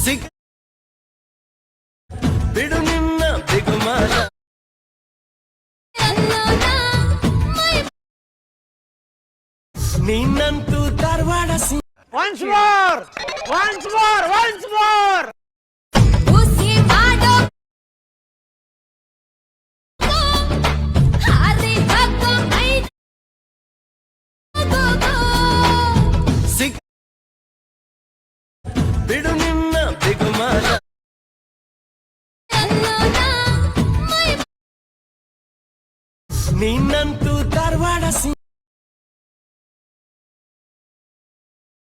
ಸಿಗ್ ಬಿಡು ನಿನ್ನ ಬಿಗುಮಾನ ನೀನಂತೂ Dharwad Once more! Once more! Once more! ಸಿಗ್ ಬಿಡು ನಿನ್ನ ಬಿಗುಮಾನ ನೀನಂತೂ ಧಾರವಾಡ